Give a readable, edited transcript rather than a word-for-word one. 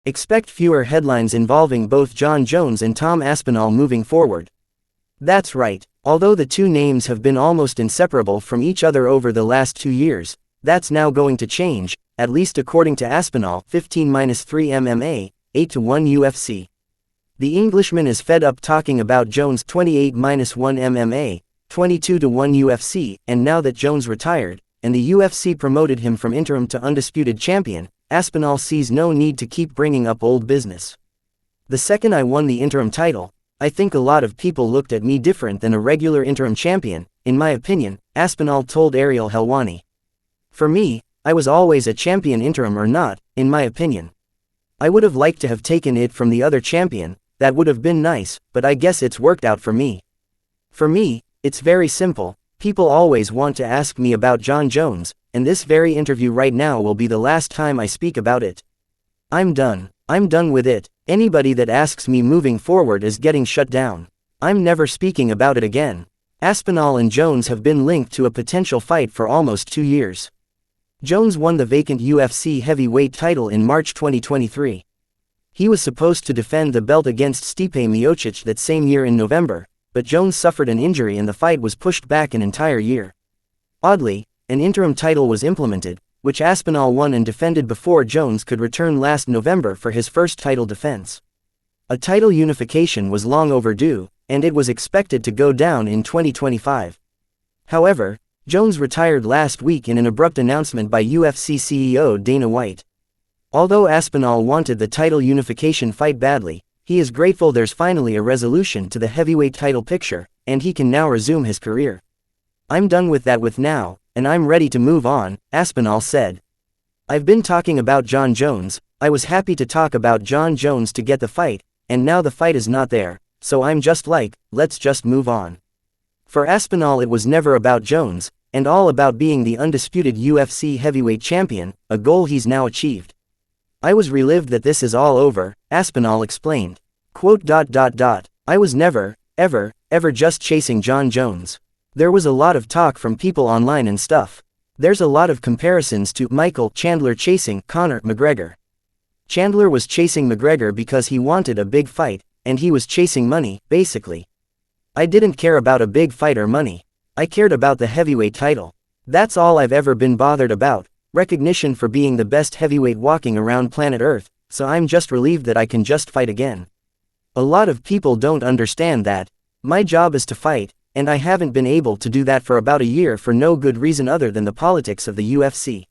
Expect fewer headlines involving both Jon Jones and Tom Aspinall moving forward. That's right, although the two names have been almost inseparable from each other over the last 2 years, that's now going to change, at least according to Aspinall, 15-3 MMA, 8-1 UFC. The Englishman is fed up talking about Jones, 28-1 MMA, 22-1 UFC, and now that Jones retired, and the UFC promoted him from interim to undisputed champion, Aspinall sees no need to keep bringing up old business. The second I won the interim title, I think a lot of people looked at me different than a regular interim champion, in my opinion, Aspinall told Ariel Helwani. For me, I was always a champion, interim or not, in my opinion. I would have liked to have taken it from the other champion, that would have been nice, but I guess it's worked out for me. For me, it's very simple. People always want to ask me about Jon Jones, and this very interview right now will be the last time I speak about it. I'm done. I'm done with it. Anybody that asks me moving forward is getting shut down. I'm never speaking about it again. Aspinall and Jones have been linked to a potential fight for almost 2 years. Jones won the vacant UFC heavyweight title in March 2023. He was supposed to defend the belt against Stipe Miocic that same year in November, but Jones suffered an injury and the fight was pushed back an entire year. Oddly, an interim title was implemented, which Aspinall won and defended before Jones could return last November for his first title defense. A title unification was long overdue, and it was expected to go down in 2025. However, Jones retired last week in an abrupt announcement by UFC CEO Dana White. Although Aspinall wanted the title unification fight badly, he is grateful there's finally a resolution to the heavyweight title picture, and he can now resume his career. I'm done with that now, and I'm ready to move on, Aspinall said. I've been talking about Jon Jones, I was happy to talk about Jon Jones to get the fight, and now the fight is not there, so I'm just like, let's just move on. For Aspinall it was never about Jones, and all about being the undisputed UFC heavyweight champion, a goal he's now achieved. I was relieved that this is all over, Aspinall explained. Quote, I was never, ever just chasing Jon Jones. There was a lot of talk from people online and stuff. There's a lot of comparisons to Michael Chandler chasing Conor McGregor. Chandler was chasing McGregor because he wanted a big fight, and he was chasing money, basically. I didn't care about a big fight or money. I cared about the heavyweight title. That's all I've ever been bothered about, recognition for being the best heavyweight walking around planet Earth, so I'm just relieved that I can just fight again. A lot of people don't understand that. My job is to fight, and I haven't been able to do that for about a year for no good reason other than the politics of the UFC.